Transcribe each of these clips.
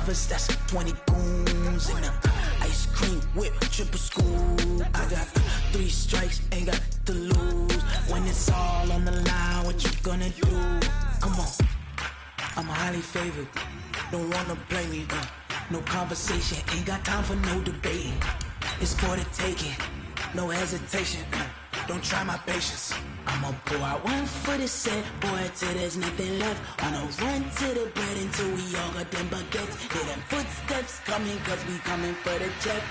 brothers, that's 20 goons in the ice cream whip, triple school. I got 3 strikes, ain't got to lose. When it's all on the line, what you gonna do? Come on, I'm highly favored. Don't wanna play me, no conversation, ain't got time for no debating. It's for the taking, no hesitation. Don't try my patience. I'ma pour out one for the set, boy, till there's nothing left. On a run to the bread until we all got them baguettes. Hear them footsteps coming, cause we coming for the check.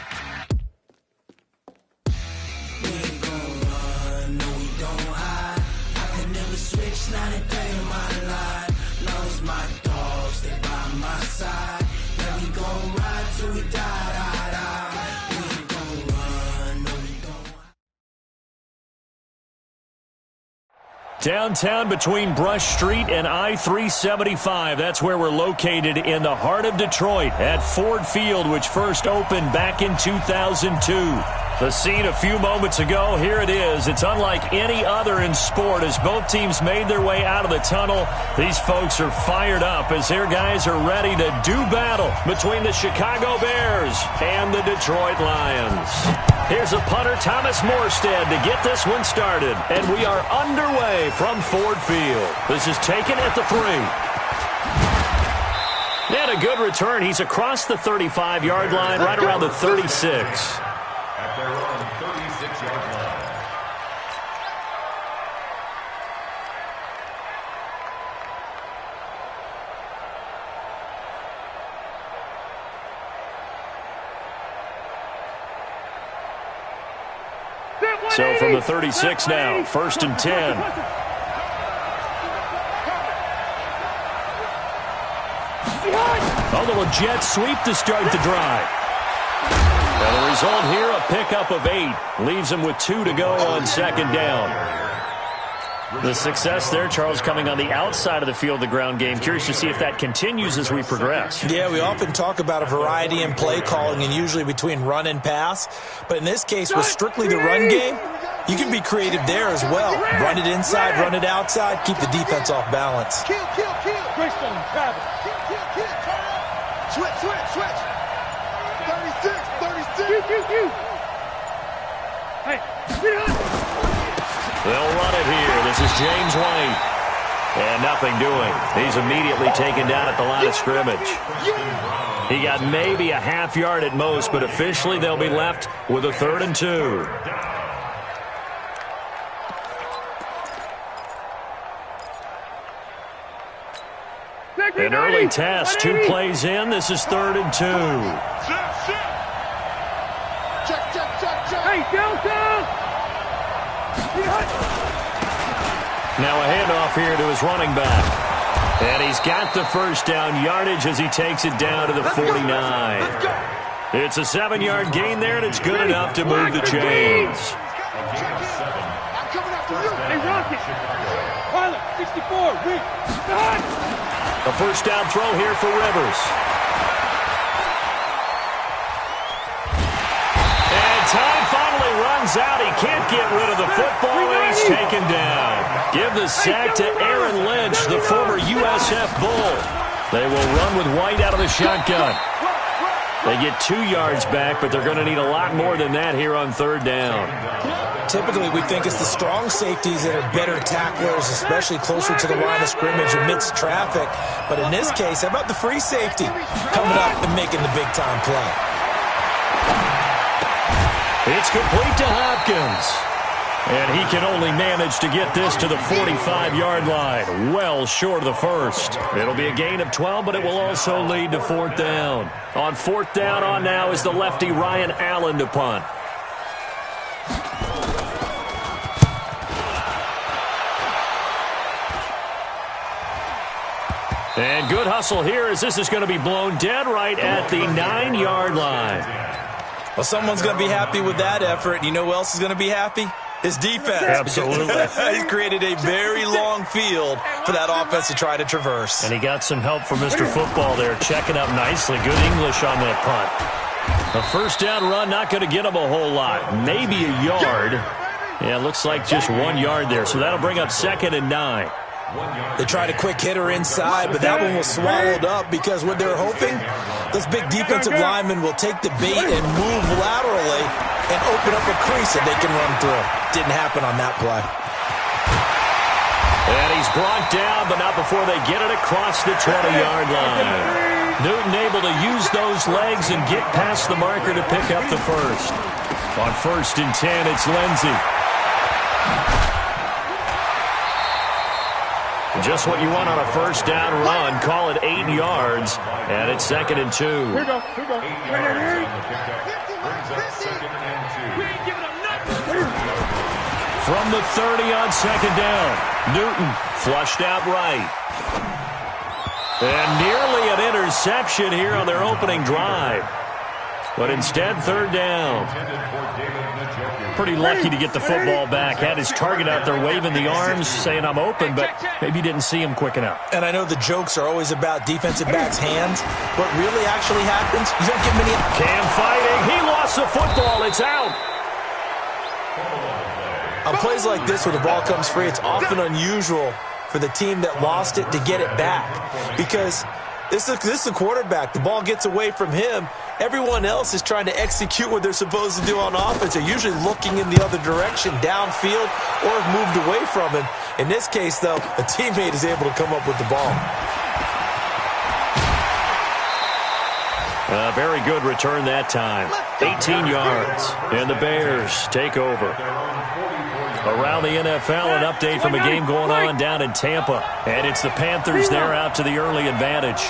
We ain't gon' run, no we don't hide. I could never switch, not a day in my life. Long as my dogs stay by my side. Yeah, we gon' ride till we die, die, die. We ain't gon' run, no we don't hide. Downtown between Brush Street and I-375. That's where we're located in the heart of Detroit at Ford Field, which first opened back in 2002. The scene a few moments ago, here it is. It's unlike any other in sport as both teams made their way out of the tunnel. These folks are fired up as their guys are ready to do battle between the Chicago Bears and the Detroit Lions. Here's a punter, Thomas Morstead, to get this one started. And we are underway from Ford Field. This is taken at the 3. And a good return. He's across the 35-yard line, right around the 36. At their own 36-yard line. So from the 36 now, 1st and 10. A little jet sweep to start the drive. And the result here, a pickup of 8. Leaves them with 2 to go on 2nd down. The success there, Charles, coming on the outside of the field, the ground game. Curious to see if that continues as we progress. Yeah, we often talk about a variety in play calling and usually between run and pass. But in this case, with strictly the run game, you can be creative there as well. Run it inside, run it outside, keep the defense off balance. Kill. Greystone, Travis. Kill. Switch. 36. Hey, they'll run it here. This is James White. And nothing doing. He's immediately taken down at the line of scrimmage. He got maybe a half yard at most, but officially they'll be left with a 3rd and 2. An early test, 2 plays in. This is 3rd and 2. Check. Hey, down. Now a handoff here to his running back. And he's got the first down yardage as he takes it down to the 49. It's a 7-yard gain there, and it's good enough to move the chains. I'm coming after you. Hey, Rocket. Pilot, 64. A first down throw here for Rivers. And time finally runs out. He can't get rid of the football, and he's taken down. Give the sack to Aaron Lynch, the former USF Bull. They will run with White out of the shotgun. They get 2 yards back, but they're going to need a lot more than that here on 3rd down. Typically, we think it's the strong safeties that are better tacklers, especially closer to the line of scrimmage amidst traffic. But in this case, how about the free safety coming up and making the big-time play? It's complete to Hopkins. And he can only manage to get this to the 45-yard line, well short of the first. It'll be a gain of 12, but it will also lead to 4th down. On 4th down on now is the lefty Ryan Allen to punt. And good hustle here as this is going to be blown dead right at the 9-yard line. Well, someone's going to be happy with that effort. You know who else is going to be happy? His defense. Absolutely. He's created a very long field for that offense to try to traverse. And he got some help from Mr. Football there, checking up nicely. Good English on that punt. A first down run, not going to get him a whole lot. Maybe a yard. Yeah, looks like just 1 yard there. So that'll bring up 2nd and 9. They tried a quick hitter inside, but that one was swallowed up because what they're hoping, those big defensive linemen will take the bait and move laterally and open up a crease that they can run through. Didn't happen on that play. And he's brought down, but not before they get it across the 20-yard line. Newton able to use those legs and get past the marker to pick up the first. On 1st and 10, it's Lindsey. Just what you want on a first down run. Call it 8 yards, and it's 2nd and 2. Here we go. From the 30 on 2nd down, Newton flushed out right. And nearly an interception here on their opening drive. But instead, 3rd down. Pretty lucky to get the football back. Had his target out there waving the arms, saying I'm open, but maybe didn't see him quick enough. And I know the jokes are always about defensive backs' hands. What really actually happens, you don't get many. Cam fighting. He lost the football. It's out. On plays like this where the ball comes free, it's often unusual for the team that lost it to get it back. Because this is the quarterback. The ball gets away from him. Everyone else is trying to execute what they're supposed to do on offense. They're usually looking in the other direction, downfield, or have moved away from him. In this case, though, a teammate is able to come up with the ball. A very good return that time. 18 yards. And the Bears take over. Around the NFL, an update from a game going on down in Tampa. And it's the Panthers there out to the early advantage.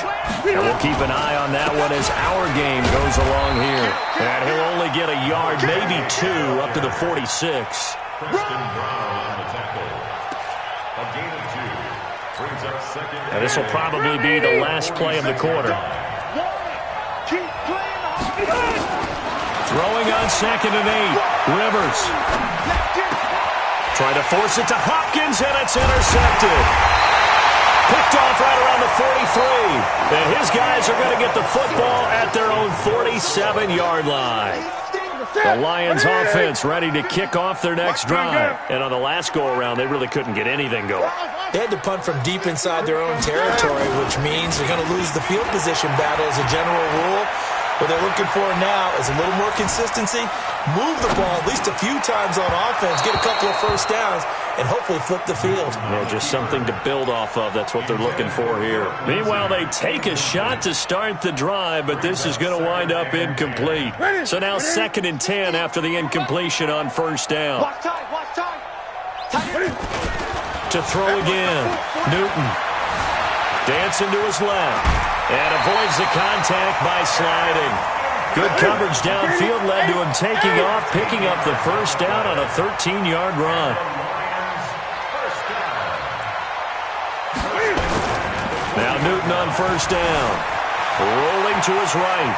And we'll keep an eye on that one as our game goes along here. And he'll only get a yard, maybe 2, up to the 46. And this will probably be the last play of the quarter. Throwing on 2nd and 8. Rivers. Trying to force it to Hopkins, and it's intercepted. Picked off right around the 43. And his guys are going to get the football at their own 47-yard line. The Lions offense ready to kick off their next drive. And on the last go-around, they really couldn't get anything going. They had to punt from deep inside their own territory, which means they're going to lose the field position battle as a general rule. What they're looking for now is a little more consistency, move the ball at least a few times on offense, get a couple of first downs, and hopefully flip the field. Yeah, just something to build off of. That's what they're looking for here. Meanwhile, they take a shot to start the drive, but this is going to wind up incomplete. So now 2nd and 10 after the incompletion on 1st down. To throw again, Newton. Dancing to his left. And avoids the contact by sliding. Good coverage downfield led to him taking off, picking up the first down on a 13-yard run. Now Newton on 1st down. Rolling to his right.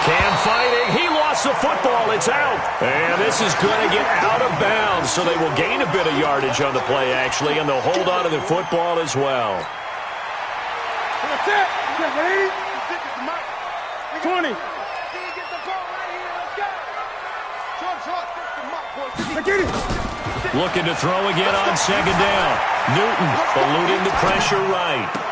Cam fighting. He lost the football. It's out. And this is going to get out of bounds, so they will gain a bit of yardage on the play, actually, and they'll hold on to the football as well. 20. Looking to throw again on 2nd down. Newton eluding the pressure right.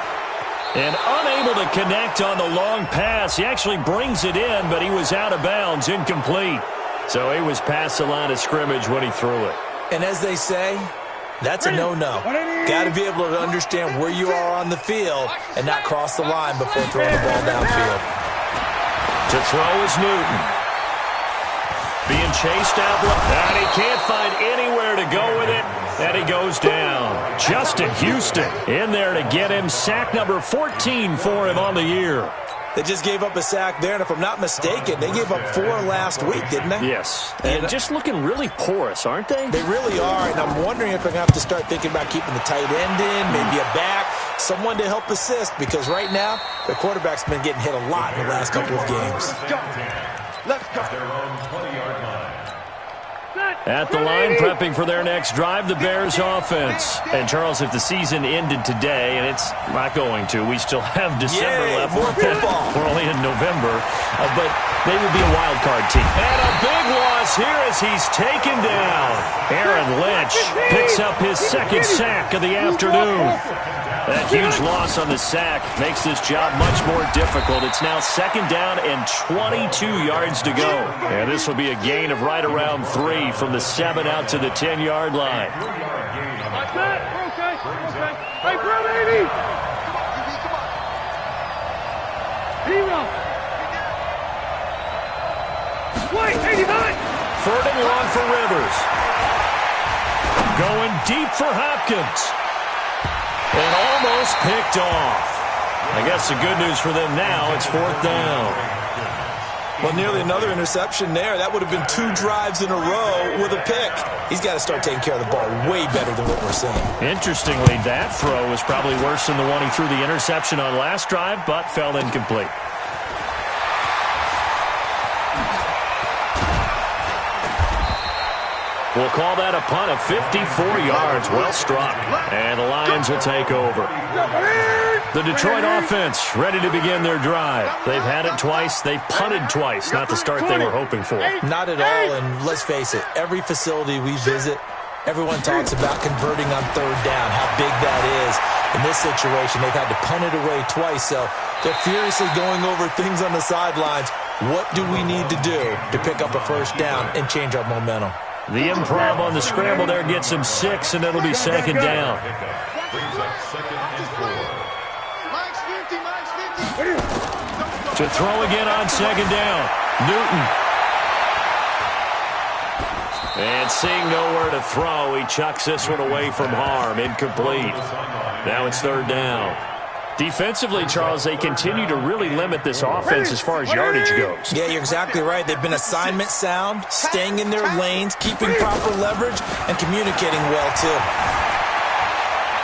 And unable to connect on the long pass. He actually brings it in, but he was out of bounds, incomplete. So he was past the line of scrimmage when he threw it. And as they say, that's a no-no. Got to be able to understand where you are on the field and not cross the line before throwing the ball downfield. To throw is Newton. Being chased out, and he can't find anywhere to go with it. And he goes down. Justin Houston in there to get him. Sack number 14 for him on the year. They just gave up a sack there, and if I'm not mistaken, they gave up 4 last week, didn't they? Yes. And just looking really porous, aren't they? They really are, and I'm wondering if they're going to have to start thinking about keeping the tight end in, maybe a back, someone to help assist, because right now, the quarterback's been getting hit a lot in the last couple of games. Let's go. Their own 20-yard line. At the line, prepping for their next drive, the Bears offense. And, Charles, if the season ended today, and it's not going to, we still have December left. More football. We're only in November, but they would be a wild card team. And a big loss here as he's taken down. Aaron Lynch picks up his second sack of the afternoon. That huge loss on the sack makes this job much more difficult. It's now second down and 22 yards to go. And this will be a gain of right around 3 from the 7 out to the 10-yard line. Hey, bro, baby! Wait, 89! Third and long for Rivers. Going deep for Hopkins. And almost picked off. I guess the good news for them now, it's fourth down. Well, nearly another interception there. That would have been 2 drives in a row with a pick. He's got to start taking care of the ball way better than what we're seeing. Interestingly, that throw was probably worse than the one he threw the interception on last drive, but fell incomplete. We'll call that a punt of 54 yards. Well struck. And the Lions will take over. The Detroit offense ready to begin their drive. They've had it twice. They've punted twice. Not the start they were hoping for. Not at all, and let's face it, every facility we visit, everyone talks about converting on third down, how big that is. In this situation, they've had to punt it away twice, so they're furiously going over things on the sidelines. What do we need to do to pick up a first down and change our momentum? The improv on the scramble there gets him 6, and it'll be second down. To throw again on second down. Newton. And seeing nowhere to throw, he chucks this one away from harm. Incomplete. Now it's third down. Defensively, Charles, they continue to really limit this offense as far as yardage goes. Yeah, you're exactly right. They've been assignment sound, staying in their lanes, keeping proper leverage, and communicating well, too.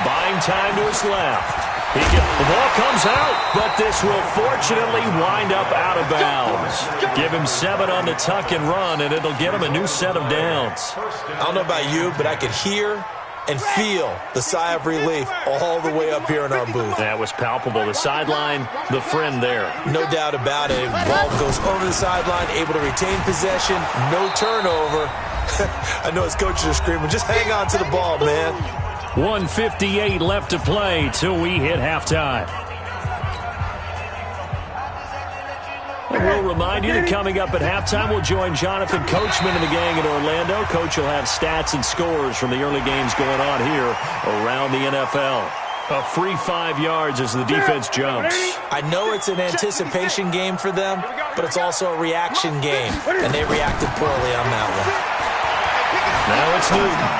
Buying time to his left. The ball comes out, but this will fortunately wind up out of bounds. Give him 7 on the tuck and run, and it'll get him a new set of downs. I don't know about you, but I could hear and feel the sigh of relief all the way up here in our booth. That was palpable. The sideline, the friend there. No doubt about it. Ball goes over the sideline, able to retain possession, no turnover. I know his coaches are screaming, just hang on to the ball, man. 1:58 left to play till we hit halftime. We'll remind you that coming up at halftime, we'll join Jonathan Coachman and the gang in Orlando. Coach will have stats and scores from the early games going on here around the NFL. A free 5 yards as the defense jumps. I know it's an anticipation game for them, but it's also a reaction game, and they reacted poorly on that one. Now it's Newton.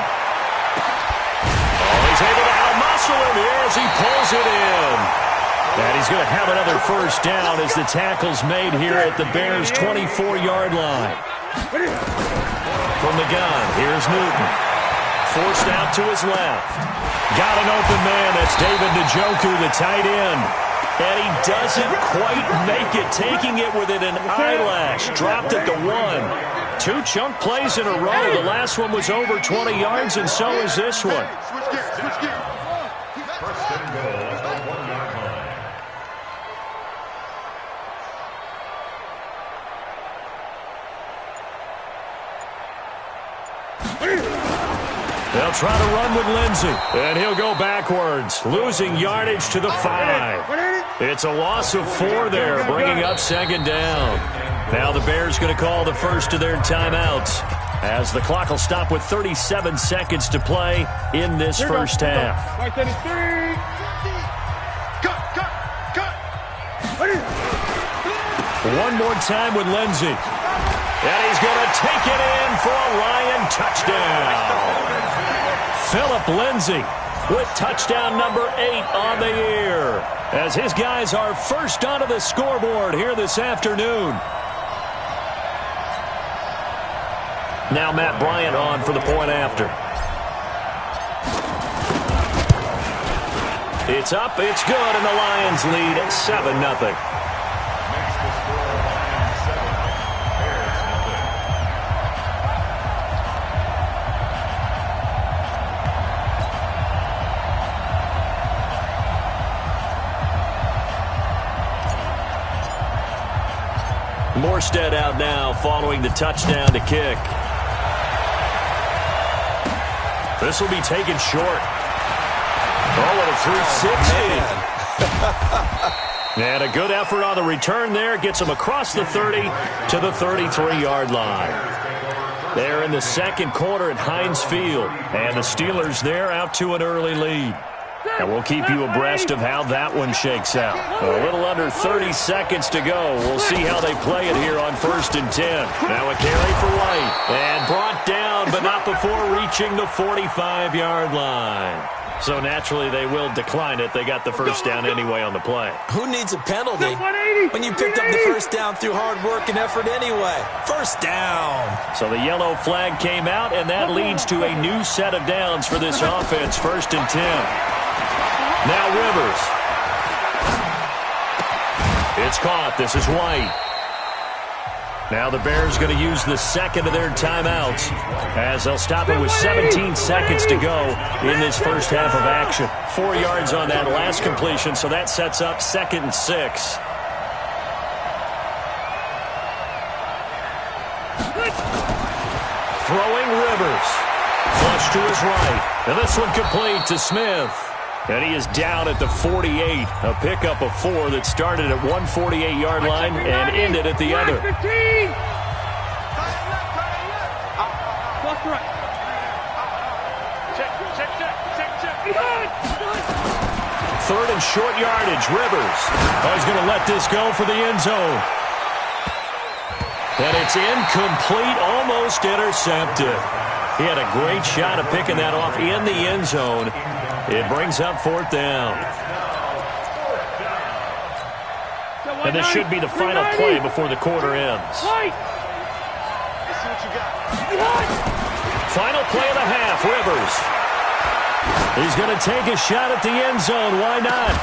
Oh, he's able to out-muscle him here as he pulls it in. And he's going to have another first down as the tackle's made here at the Bears' 24-yard line. From the gun, here's Newton. Forced out to his left. Got an open man. That's David Njoku, the tight end. And he doesn't quite make it, taking it within an eyelash. Dropped at the 1. 2 chunk plays in a row. The last one was over 20 yards, and so is this one. They'll try to run with Lindsey, and he'll go backwards, losing yardage to the 5. It's a loss of 4 there, bringing up second down. Now the Bears going to call the first of their timeouts as the clock will stop with 37 seconds to play in this first half. One more time with Lindsey. And he's going to take it in for a Lion touchdown. Philip Lindsey with touchdown number 8 on the year, as his guys are first onto the scoreboard here this afternoon. Now Matt Bryant on for the point after. It's up, it's good, and the Lions lead 7-0. Morstead out now following the touchdown to kick. This will be taken short. Oh, and a 360. And a good effort on the return there. Gets him across the 30 to the 33-yard line. They're in the second quarter at Heinz Field. And the Steelers there out to an early lead. And we'll keep you abreast of how that one shakes out. A little under 30 seconds to go. We'll see how they play it here on 1st and 10. Now a carry for White. And brought down, but not before reaching the 45-yard line. So naturally they will decline it. They got the first down anyway on the play. Who needs a penalty when you picked up the first down through hard work and effort anyway? First down. So the yellow flag came out, and that leads to a new set of downs for this offense. 1st and 10. Now Rivers. It's caught. This is White. Now the Bears going to use the second of their timeouts as they'll stop it with 17 seconds to go in this first half of action. 4 yards on that last completion, so that sets up 2nd and 6. Throwing Rivers. Flush to his right. And this one complete to Smith. And he is down at the 48. A pickup of 4 that started at 148-yard line and ended at the other. 3rd and short yardage. Rivers. Oh, he's going to let this go for the end zone. And it's incomplete, almost intercepted. He had a great shot of picking that off in the end zone. It brings up 4th down. And this should be the final play before the quarter ends. Final play of the half, Rivers. He's going to take a shot at the end zone. Why not?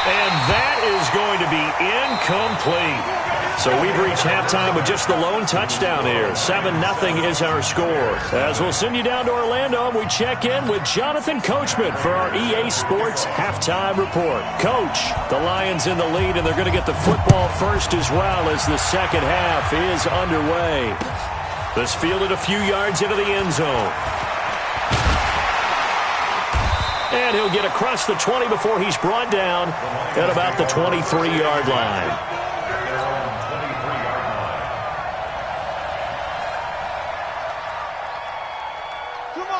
And that is going to be incomplete. So we've reached halftime with just the lone touchdown here. 7-0 is our score. As we'll send you down to Orlando, we check in with Jonathan Coachman for our EA Sports Halftime Report. Coach, the Lions in the lead, and they're going to get the football first as well as the second half is underway. This fielded a few yards into the end zone. And he'll get across the 20 before he's brought down at about the 23-yard line.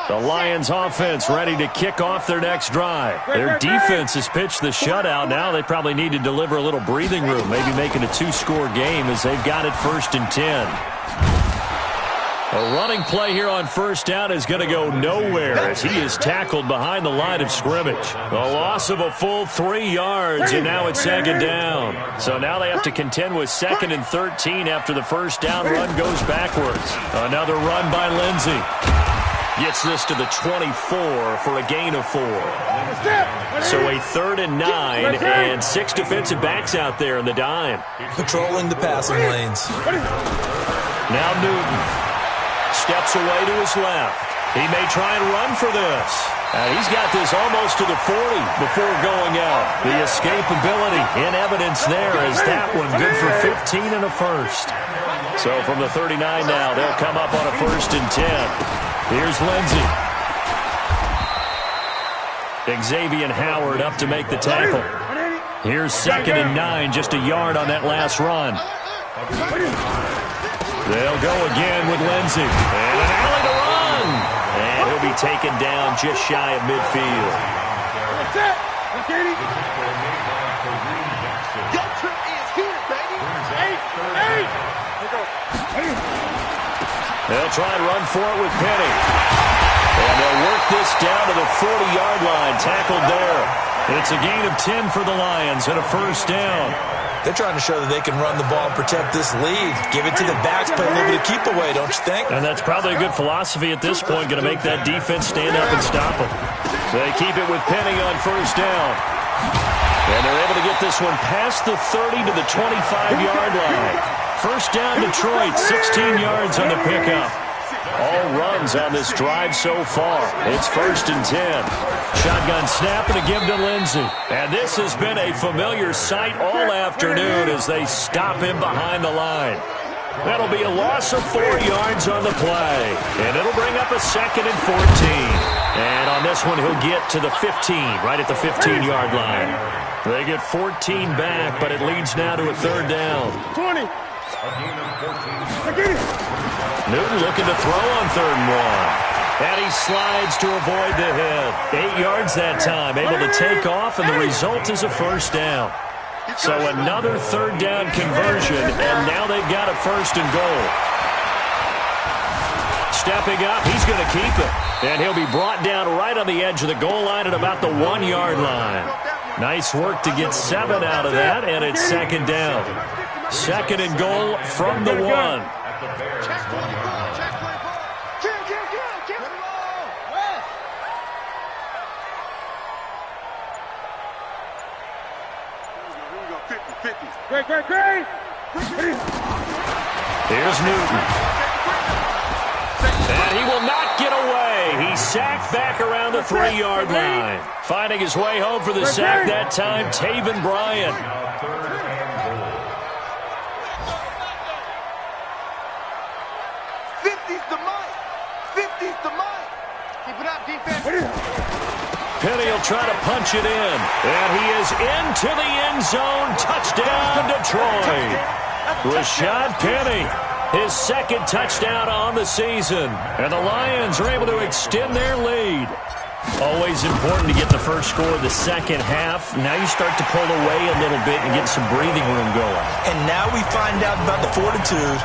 The Lions offense ready to kick off their next drive. Their defense has pitched the shutout. Now they probably need to deliver a little breathing room, maybe making a 2-score game as they've got it 1st and 10. A running play here on 1st down is going to go nowhere as he is tackled behind the line of scrimmage. A loss of a full 3 yards, and now it's 2nd down. So now they have to contend with 2nd and 13 after the first down run goes backwards. Another run by Lindsey. Gets this to the 24 for a gain of 4. So a 3rd and 9 and 6 defensive backs out there in the dime. Patrolling the passing lanes. Now Newton. Steps away to his left. He may try and run for this. He's got this almost to the 40 before going out. The escapability in evidence there as that one good for 15 and a first. So from the 39 now, they'll come up on a 1st and 10. Here's Lindsey. Xavier Howard up to make the tackle. Here's 2nd and 9, just a yard on that last run. They'll go again with Lindsey. And an alley to run. And he'll be taken down just shy of midfield. They'll try and run for it with Penny. And they'll work this down to the 40-yard line. Tackled there. It's a gain of 10 for the Lions and a 1st down. They're trying to show that they can run the ball and protect this lead. Give it to the backs, play a little bit of keep away, don't you think? And that's probably a good philosophy at this point, going to make that defense stand up and stop them. So they keep it with Penny on 1st down. And they're able to get this one past the 30 to the 25-yard line. 1st down, Detroit, 16 yards on the pickup. All runs on this drive so far. It's 1st and 10. Shotgun snap and a give to Lindsey. And this has been a familiar sight all afternoon as they stop him behind the line. That'll be a loss of 4 yards on the play. And it'll bring up a 2nd and 14. And on this one, he'll get to the 15, right at the 15-yard line. They get 14 back, but it leads now to a 3rd down. 20. Newton looking to throw on 3rd and 1. And he slides to avoid the hit. 8 yards that time, able to take off, and the result is a 1st down. So another 3rd down conversion, and now they've got a 1st and goal. Stepping up, he's going to keep it. And he'll be brought down right on the edge of the goal line at about the 1-yard line. Nice work to get 7 out of that, and it's 2nd down. 2nd and goal from the 1. Great. Here's Newton. And he will not get away. He's sacked back around the 3-yard line. Finding his way home for the sack that time, Taven Bryan. Penny will try to punch it in. And he is into the end zone. Touchdown, Detroit. Rashad Penny, his 2nd touchdown on the season. And the Lions are able to extend their lead. Always important to get the first score of the second half. Now you start to pull away a little bit and get some breathing room going. And now we find out about the fortitude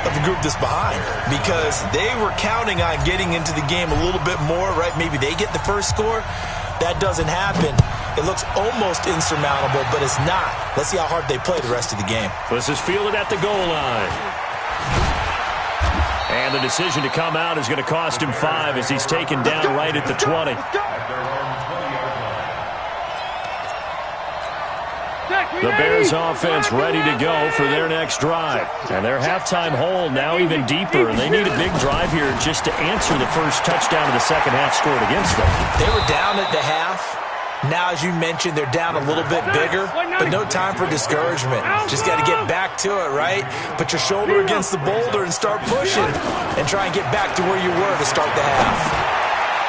of the group that's behind, because they were counting on getting into the game a little bit more, right? Maybe they get the first score. That doesn't happen. It looks almost insurmountable, but it's not. Let's see how hard they play the rest of the game. This is fielded at the goal line. And the decision to come out is going to cost him 5 as he's taken down right at the 20. The Bears offense ready to go for their next drive. And their halftime hole now even deeper. And they need a big drive here just to answer the first touchdown of the second half scored against them. They were down at the half. Now, as you mentioned, they're down a little bit bigger, but no time for discouragement. Just got to get back to it, right? Put your shoulder against the boulder and start pushing and try and get back to where you were to start the half.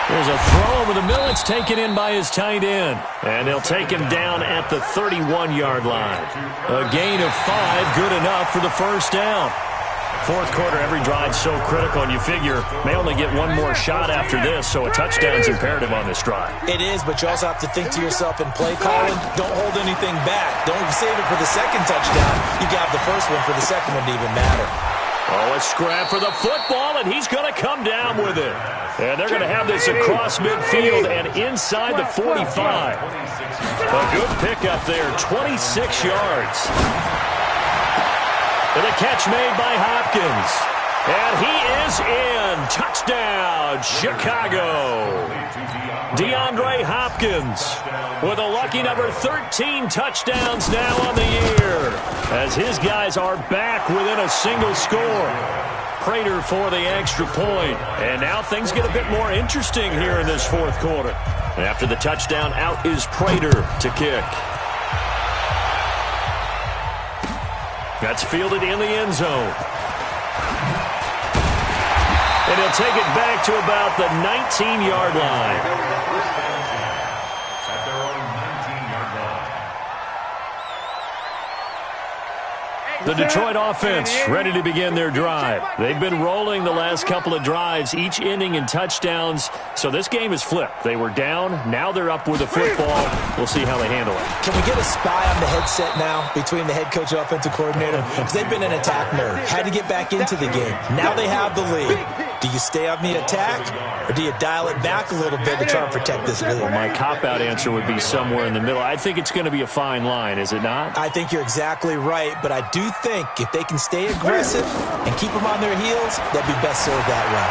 There's a throw over the middle. It's taken in by his tight end. And they'll take him down at the 31-yard line. A gain of 5, good enough for the first down. Fourth quarter, every drive so critical, and you figure may only get one more shot after this, so a touchdown's imperative on this drive. It is, but you also have to think to yourself in play calling, don't hold anything back. Don't save it for the second touchdown. You got the first one for the second one to even matter. Oh, a scrap for the football, and he's going to come down with it. And they're going to have this across midfield and inside the 45. A good pickup there, 26 yards. And a catch made by Hopkins. And he is in. Touchdown, Chicago. DeAndre Hopkins with a lucky number 13 touchdowns now on the year, as his guys are back within a single score. Prater for the extra point. And now things get a bit more interesting here in this fourth quarter. And after the touchdown, out is Prater to kick. That's fielded in the end zone. And he'll take it back to about the 19-yard line. At their own 19-yard line. The Detroit offense ready to begin their drive. They've been rolling the last couple of drives, each ending in touchdowns. So this game is flipped. They were down. Now they're up with the football. We'll see how they handle it. Can we get a spy on the headset now between the head coach and offensive coordinator? Because they've been in attack mode. Had to get back into the game. Now they have the lead. Do you stay on the attack, or do you dial it back a little bit to try and protect this lead? Well, my cop-out answer would be somewhere in the middle. I think it's going to be a fine line, is it not? I think you're exactly right, but I do think if they can stay aggressive and keep them on their heels, they'll be best served that way.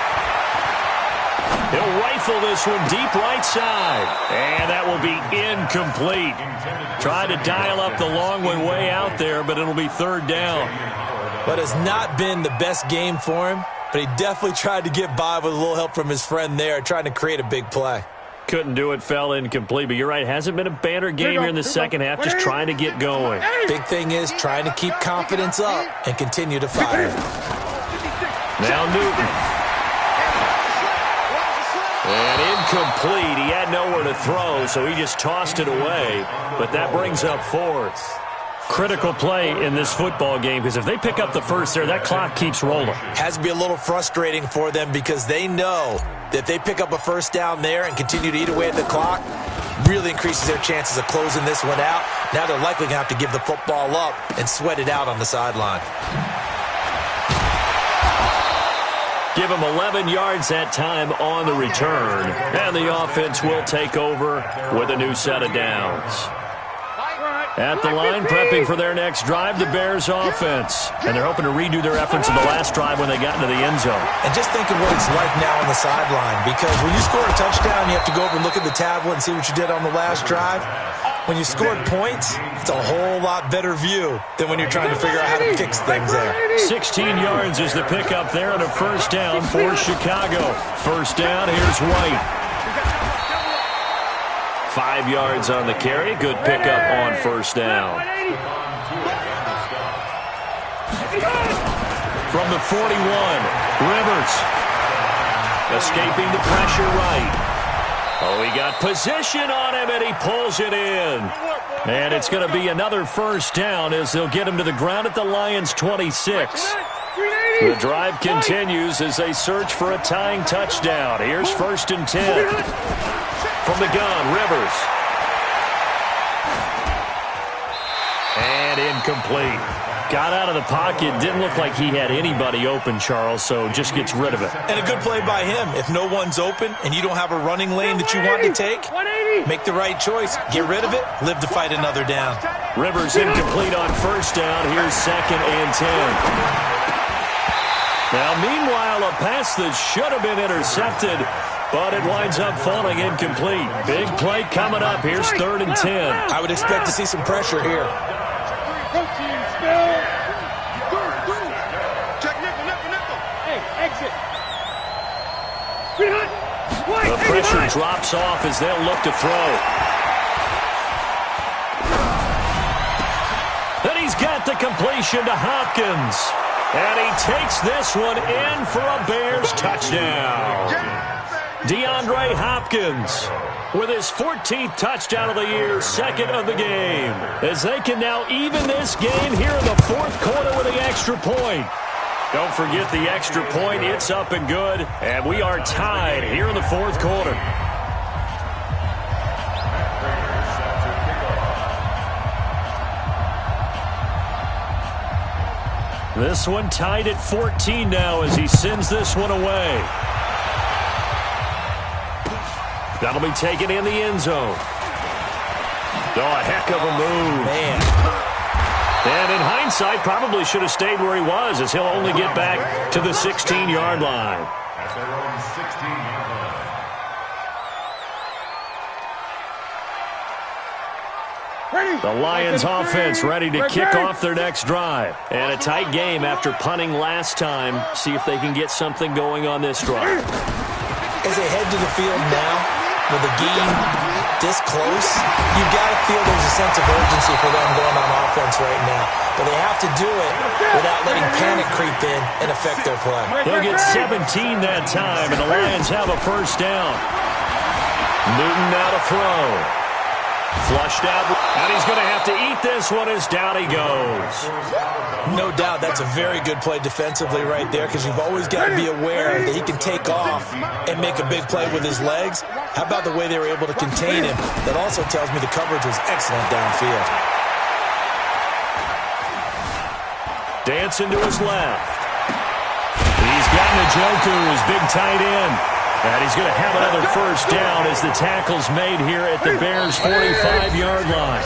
He'll rifle this one deep right side, and that will be incomplete. Tried to dial up the long one way out there, but it'll be third down. But it's not been the best game for him. but he definitely tried to get by with a little help from his friend there, trying to create a big play. Couldn't do it, fell incomplete. But you're right, hasn't been a banner game here in the second half, just trying to get going. Big thing is trying to keep confidence up and continue to fire. Now Newton. And incomplete. He had nowhere to throw, so he just tossed it away. But that brings up fourth. Critical play in this football game, because if they pick up the first there, that clock keeps rolling. Has to be a little frustrating for them because they know that if they pick up a first down there and continue to eat away at the clock, really increases their chances of closing this one out. Now they're likely going to have to give the football up and sweat it out on the sideline. Give him 11 yards that time on the return. And the offense will take over with a new set of downs. At the line, prepping for their next drive, the Bears offense. And they're hoping to redo their efforts in the last drive when they got into the end zone. And just think of what it's like now on the sideline, because when you score a touchdown, you have to go over and look at the tablet and see what you did on the last drive. When you scored points, it's a whole lot better view than when you're trying to figure out how to fix things there. 16 yards is the pickup there and a first down for Chicago. First down, here's White. 5 yards on the carry. Good pickup on first down. From the 41, Rivers. Escaping the pressure right. Oh, he got position on him, and he pulls it in. And it's going to be another first down as they'll get him to the ground at the Lions' 26. The drive continues as they search for a tying touchdown. Here's 1st and 10. From the gun, Rivers. And incomplete. Got out of the pocket. Didn't look like he had anybody open, Charles, so just gets rid of it. And a good play by him. If no one's open and you don't have a running lane that you want to take, make the right choice. Get rid of it. Live to fight another down. Rivers incomplete on first down. Here's 2nd and 10. Now, meanwhile, a pass that should have been intercepted, but it winds up falling incomplete. Big play coming up. Here's 3rd and 10. I would expect to see some pressure here. The pressure drops off as they'll look to throw. And he's got the completion to Hopkins. And he takes this one in for a Bears touchdown. DeAndre Hopkins with his 14th touchdown of the year, 2nd of the game. As they can now even this game here in the 4th quarter with the extra point. Don't forget the extra point. It's up and good. And we are tied here in the 4th quarter. This one tied at 14 now as he sends this one away. That'll be taken in the end zone. Oh, a heck of a move. Man. And in hindsight, probably should have stayed where he was as he'll only get back to the 16-yard line. At their own 16-yard line. The Lions offense ready to kick off their next drive. And a tight game after punting last time. See if they can get something going on this drive. As they head to the field now, with a game this close, you've got to feel there's a sense of urgency for them going on offense right now. But they have to do it without letting panic creep in and affect their play. They'll get 17 that time, and the Lions have a first down. Newton now to throw. Flushed out, and he's going to have to eat this one as down he goes. No doubt that's a very good play defensively right there, because you've always got to be aware that he can take off and make a big play with his legs. How about the way they were able to contain him? That also tells me the coverage was excellent downfield. Dancing to his left. He's got Njoku, his big tight end. And he's going to have another first down as the tackle's made here at the Bears' 45-yard line.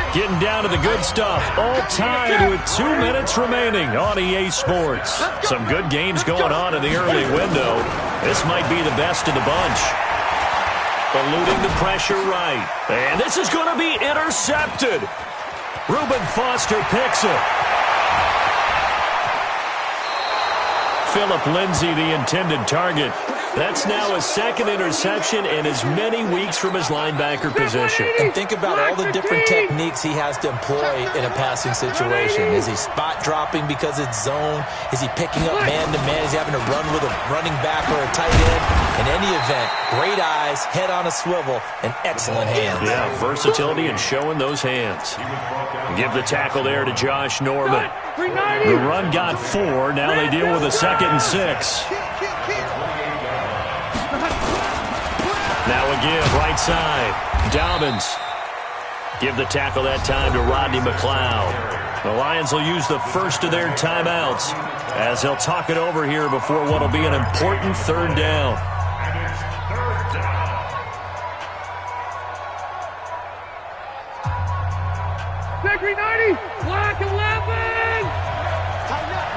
Getting down to the good stuff. All tied with 2 minutes remaining on EA Sports. Some good games going on in the early window. This might be the best of the bunch. Eluding the pressure right. And this is going to be intercepted. Reuben Foster picks it. Phillip Lindsay the intended target. That's now his second interception in as many weeks from his linebacker position. And think about all the different techniques he has to employ in a passing situation. Is he spot dropping because it's zone? Is he picking up man-to-man? Is he having to run with a running back or a tight end? In any event, great eyes, head on a swivel, and excellent hands. Yeah, versatility and showing those hands. Give the tackle there to Josh Norman. The run got 4. Now they deal with a 2nd and 6. Now again, right side. Dobbins. Give the tackle that time to Rodney McLeod. The Lions will use the first of their timeouts as they'll talk it over here before what will be an important 3rd down. Victory 90, black 11.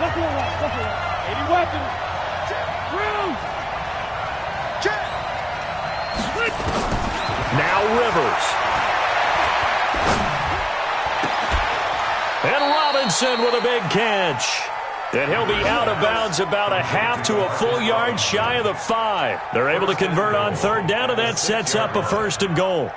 Buffalo 80 weapons. Room. Now Rivers. And Robinson with a big catch. And he'll be out of bounds about a half to a full yard shy of the 5. They're able to convert on 3rd down, and that sets up a 1st and goal.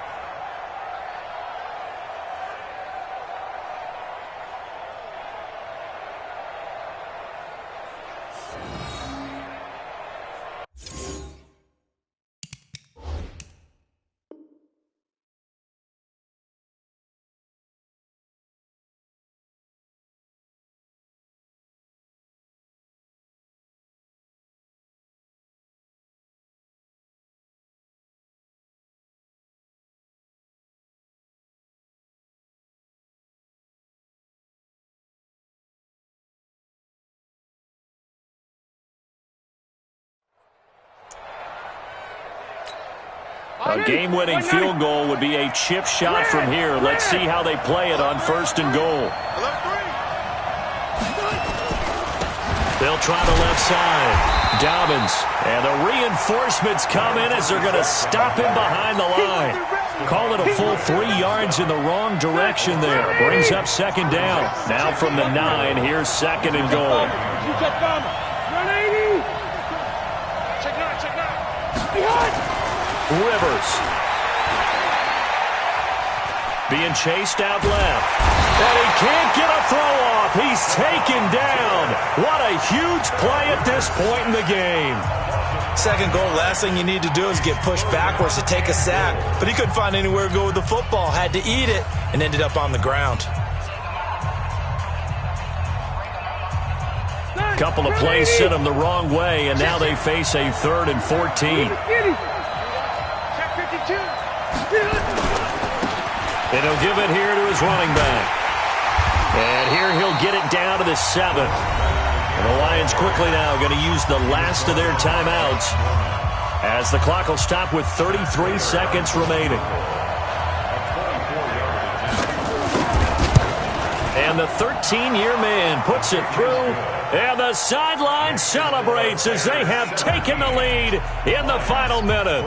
A game-winning field goal would be a chip shot from here. Let's see how they play it on 1st and goal. They'll try the left side. Dobbins. And the reinforcements come in as they're going to stop him behind the line. Call it a full 3 yards in the wrong direction there. Brings up 2nd down. Now from the 9, here's 2nd and goal. Run 80. Check out. Rivers. Being chased out left. And he can't get a throw off. He's taken down. What a huge play at this point in the game. 2nd goal, last thing you need to do is get pushed backwards to take a sack. But he couldn't find anywhere to go with the football. Had to eat it and ended up on the ground. Couple of plays sent him the wrong way, and now they face a 3rd and 14. And he'll give it here to his running back. And here he'll get it down to the 7. And the Lions quickly now going to use the last of their timeouts as the clock will stop with 33 seconds remaining. And the 13-year man puts it through. And the sideline celebrates as they have taken the lead in the final minute.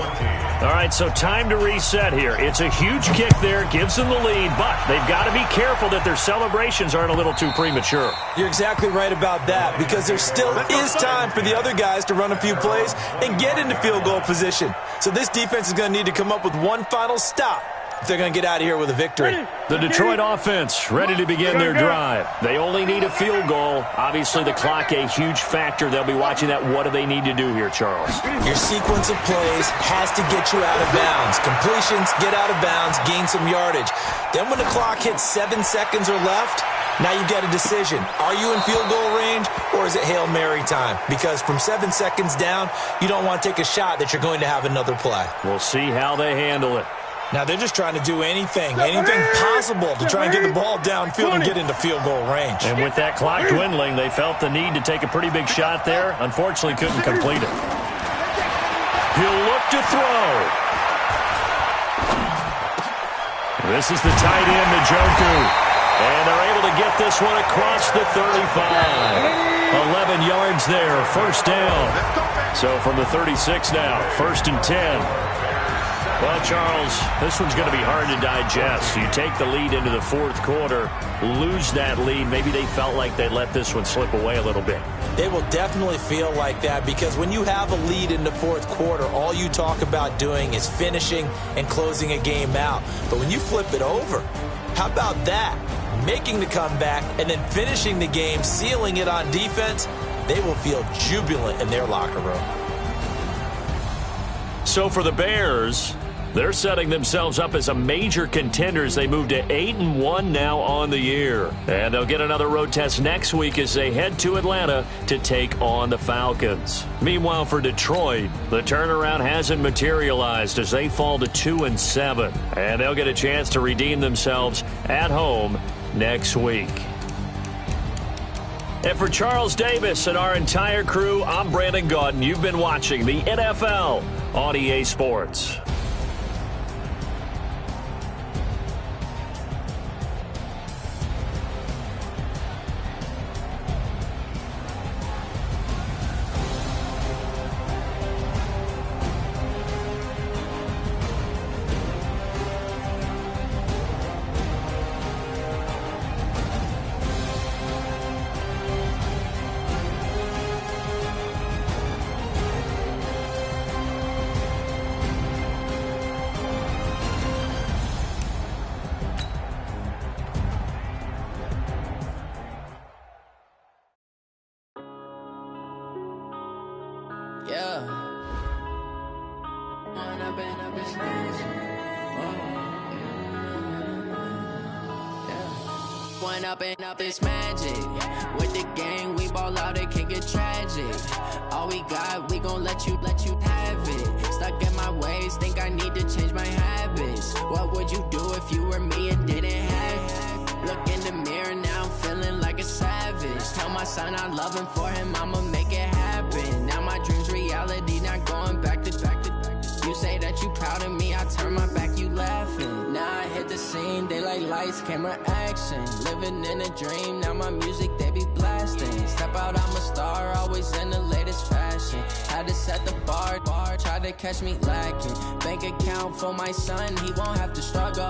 All right, so time to reset here. It's a huge kick there, gives them the lead, but they've got to be careful that their celebrations aren't a little too premature. You're exactly right about that, because there still is time for the other guys to run a few plays and get into field goal position. So this defense is going to need to come up with one final stop if they're going to get out of here with a victory. The Detroit offense ready to begin their drive. They only need a field goal. Obviously, the clock a huge factor. They'll be watching that. What do they need to do here, Charles? Your sequence of plays has to get you out of bounds. Completions, get out of bounds, gain some yardage. Then when the clock hits 7 seconds or left, now you've got a decision. Are you in field goal range, or is it Hail Mary time? Because from 7 seconds down, you don't want to take a shot that you're going to have another play. We'll see how they handle it. Now they're just trying to do anything possible to try and get the ball downfield and get into field goal range. And with that clock dwindling, they felt the need to take a pretty big shot there. Unfortunately, couldn't complete it. He'll look to throw. This is the tight end, Njoku. And they're able to get this one across the 35. 11 yards there, 1st down. So from the 36 now, 1st and 10. Well, Charles, this one's going to be hard to digest. You take the lead into the 4th quarter, lose that lead. Maybe they felt like they let this one slip away a little bit. It will definitely feel like that because when you have a lead in the fourth quarter, all you talk about doing is finishing and closing a game out. But when you flip it over, how about that? Making the comeback and then finishing the game, sealing it on defense, they will feel jubilant in their locker room. So for the Bears, they're setting themselves up as a major contender as they move to 8-1 now on the year. And they'll get another road test next week as they head to Atlanta to take on the Falcons. Meanwhile, for Detroit, the turnaround hasn't materialized as they fall to 2-7. And they'll get a chance to redeem themselves at home next week. And for Charles Davis and our entire crew, I'm Brandon Gaudin. You've been watching the NFL on EA Sports. Yeah. When I've been up this magic. When up this magic. With the gang, we ball out, it can get tragic. All we got, we gon' let you have it. Stuck in my ways, think I need to change my habits. What would you do if you were me and didn't have it? Look in the mirror, now I'm feeling like a savage. Tell my son I love him, for him I'ma make it happen. Now my dream's reality, not going back to. You say that you proud of me, I turn my back, you laughing. Now I hit the scene, they like lights, camera, action. Living in a dream, now my music, they be blasting. Step out, I'm a star, always in the latest fashion. Had to set the bar, tried to catch me lacking. Bank account for my son, he won't have to struggle.